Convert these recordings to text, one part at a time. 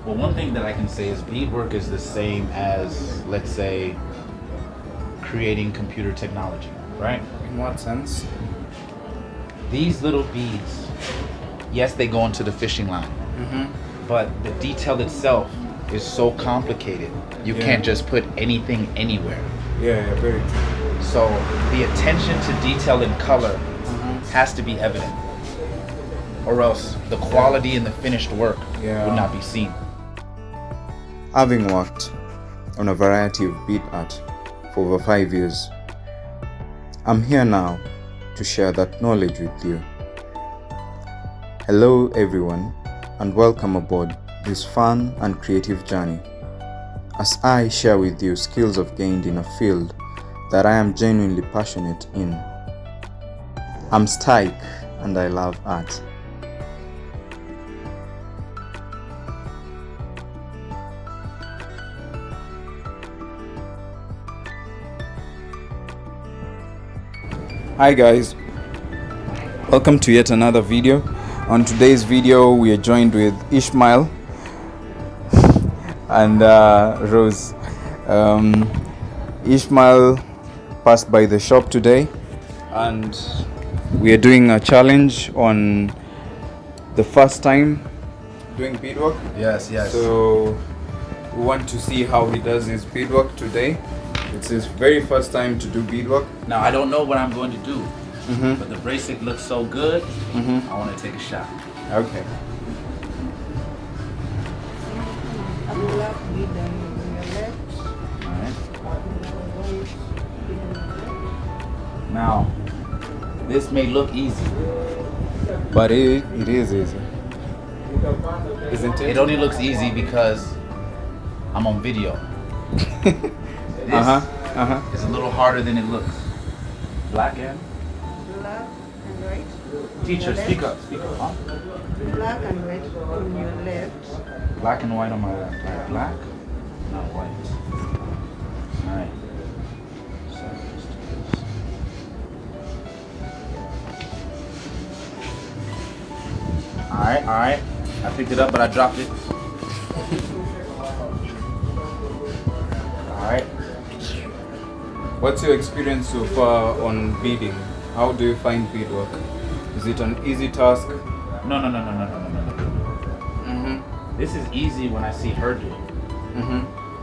Well, one thing that I can say is beadwork is the same as, let's say, creating computer technology, right? In what sense? These little beads, yes, they go into the fishing line, but the detail itself is so complicated. You can't just put anything anywhere. Yeah, very true. So the attention to detail and color has to be evident, or else the quality in the finished work would not be seen. Having worked on a variety of bead art for over 5 years, I'm here now to share that knowledge with you. Hello everyone, and welcome aboard this fun and creative journey as I share with you skills I've gained in a field that I am genuinely passionate in. I'm Stike and I love art. Hi guys, welcome to yet another video. On today's video we are joined with Ishmael and Rose. Ishmael passed by the shop today and we are doing a challenge on the first time doing beadwork. Yes. So we want to see how he does his beadwork today. It's his very first time to do beadwork. Now, I don't know what I'm going to do, but the bracelet looks so good, I want to take a shot. Okay. Now, this may look easy, But it is easy. Isn't it? It only looks easy because I'm on video. This is a little harder than it looks. Black and white. teacher, speak up, huh? Black and white on your left. Black and white on my left. All right, black, not white. All right. So let's do this. All right. I picked it up, but I dropped it. All right. What's your experience so far on beading? How do you find beadwork? Is it an easy task? No. This is easy when I see her do it.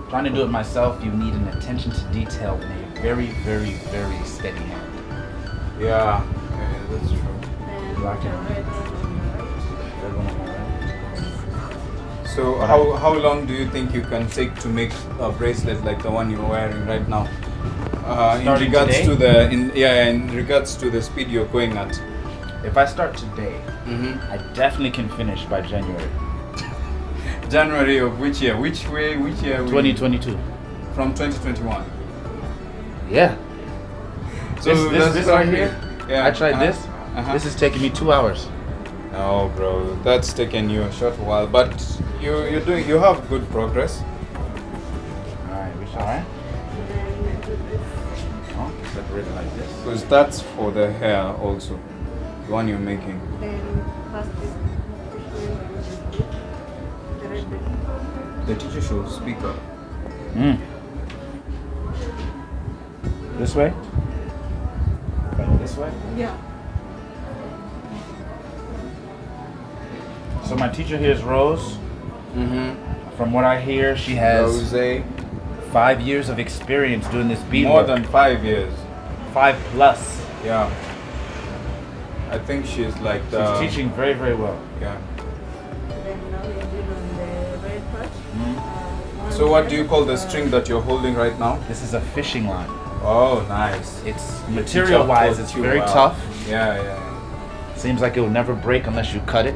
Trying to do it myself, you need an attention to detail in a very, very, very steady hand. Yeah, that's true. And Black the and red one on the right. So how long do you think you can take to make a bracelet like the one you're wearing right now? In regards to the speed you're going at. If I start today, I definitely can finish by January. January of which year? Which year? 2022. From 2021. Yeah. So this right here, Yeah. I tried this. This is taking me 2 hours. No, bro, that's taken you a short while, but you have good progress. All right. Oh, separate it like this. Because that's for the hair also, the one you're making. Then first is the red bit. The teacher should speak up. This way? This way? Yeah. So my teacher here is Rose. From what I hear, she has Rose. 5 years of experience doing this beadwork. More than 5 years. 5+. Yeah. I think she's like She's teaching very, very well. Yeah. Then now we are doing on the red part. So what do you call the string that you're holding right now? This is a fishing line. Oh, nice. It's Your material-wise, teacher it's taught you very well. tough. Yeah. Seems like it will never break unless you cut it.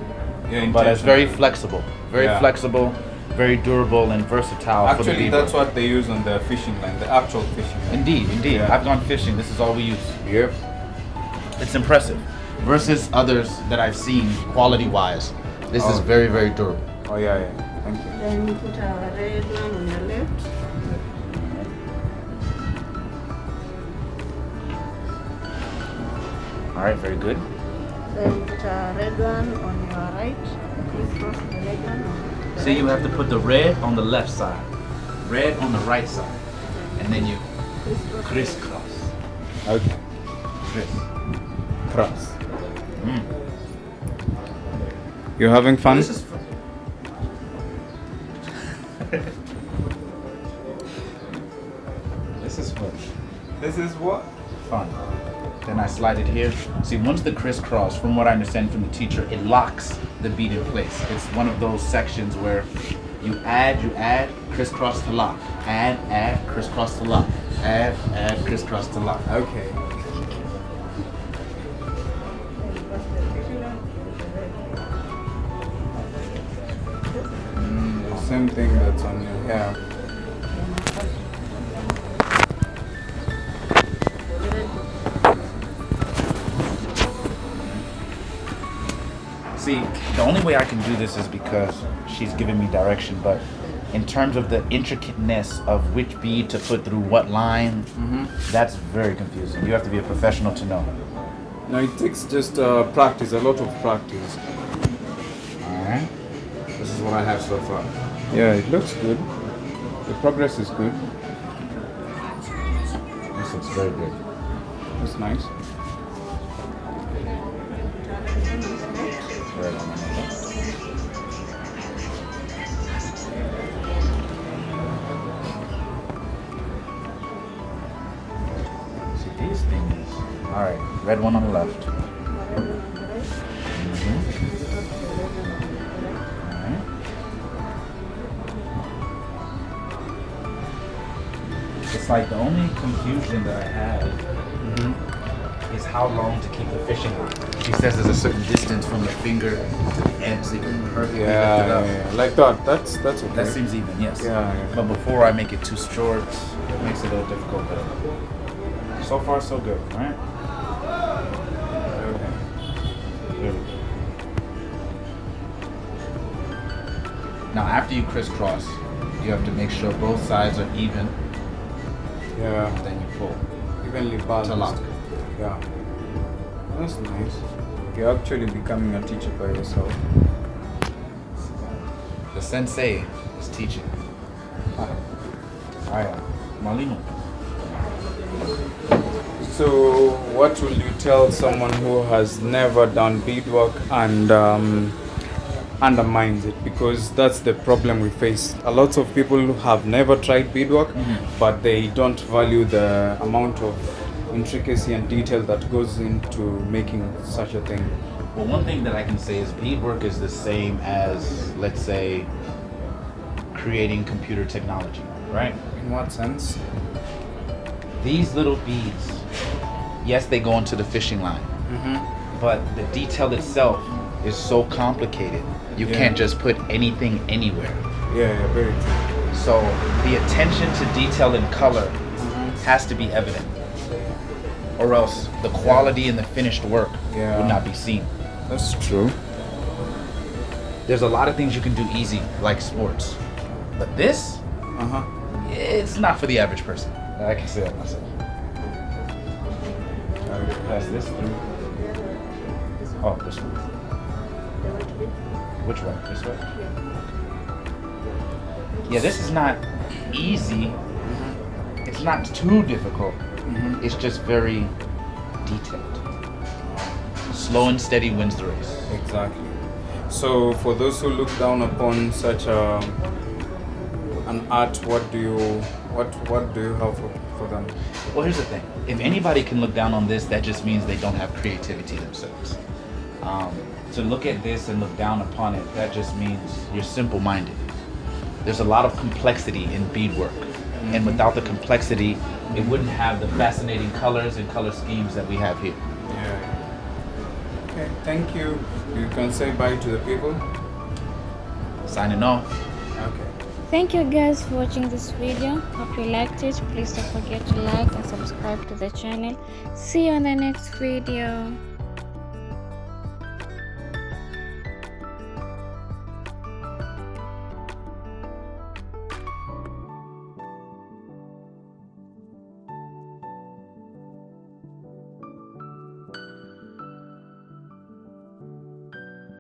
Yeah, But it's very intentionally. flexible. Very flexible, very durable, and versatile for the Actually, beadwork. that's what they use on the fishing line, the actual fishing line. Indeed. Yeah. I've gone fishing. This is all we use. Yep. It's impressive. Versus others that I've seen quality-wise. This is very, very durable. Oh, yeah. Thank you. Then we put our red one on your left. All right, very good. Then put a red one on your right. Please cross the red one. See, you have to put the red on the left side, red on the right side, and then you crisscross. Okay. Criss. Cross. You having fun? This is fun. This is fun. This is what? Fun. Then I slide it here. See, once the crisscross, from what I understand from the teacher, it locks the bead in place. It's one of those sections where you add, crisscross to lock. Add, crisscross to lock. Add, crisscross to lock. Okay. The same thing that's on your hair. See, the only way I can do this is because she's giving me direction, but in terms of the intricateness of which bead to put through what line, that's very confusing. You have to be a professional to know. No, it takes just practice, a lot of practice. Alright. This is what I have so far. Yeah, it looks good. The progress is good. This looks very good. That's nice. Red on the left. See these things. Alright, red one on the left. Alright. It's like the only confusion that I have is how long to keep the fishing line. She says there's a certain distance from the finger to the end so you can perfectly lift it up. Yeah, like that. That's okay. That seems even, yes. Yeah. But before I make it too short, it makes it a little difficult. But so far, so good, right? Okay. Here we go. Now, after you crisscross, you have to make sure both sides are even. Yeah. Then you pull. Evenly balanced. To lock. Yeah. That's nice. You're actually becoming a teacher by yourself. The sensei is teaching. I am. Malino. So, what will you tell someone who has never done beadwork and undermines it? Because that's the problem we face. A lot of people who have never tried beadwork, but they don't value the amount of intricacy and detail that goes into making such a thing. Well, one thing that I can say is beadwork is the same as, let's say, creating computer technology, right? In what sense? These little beads, yes, they go into the fishing line, but the detail itself is so complicated. You can't just put anything anywhere. Yeah, very true. So the attention to detail and color has to be evident, or else the quality and the finished work would not be seen. That's true. There's a lot of things you can do easy, like sports, but this, it's not for the average person. I can say that myself. Pass this through. Oh, this one. Which one? This one? Yeah, this is not easy. It's not too difficult. It's just very detailed. Slow and steady wins the race. Exactly. So, for those who look down upon such an art, what do you have for them? Well, here's the thing. If anybody can look down on this, that just means they don't have creativity themselves. To look at this and look down upon it, that just means you're simple-minded. There's a lot of complexity in beadwork. And without the complexity, it wouldn't have the fascinating colors and color schemes that we have here. Yeah. Okay, thank you. You can say bye to the people. Signing off. Okay. Thank you guys for watching this video. Hope you liked it. Please don't forget to like and subscribe to the channel. See you on the next video.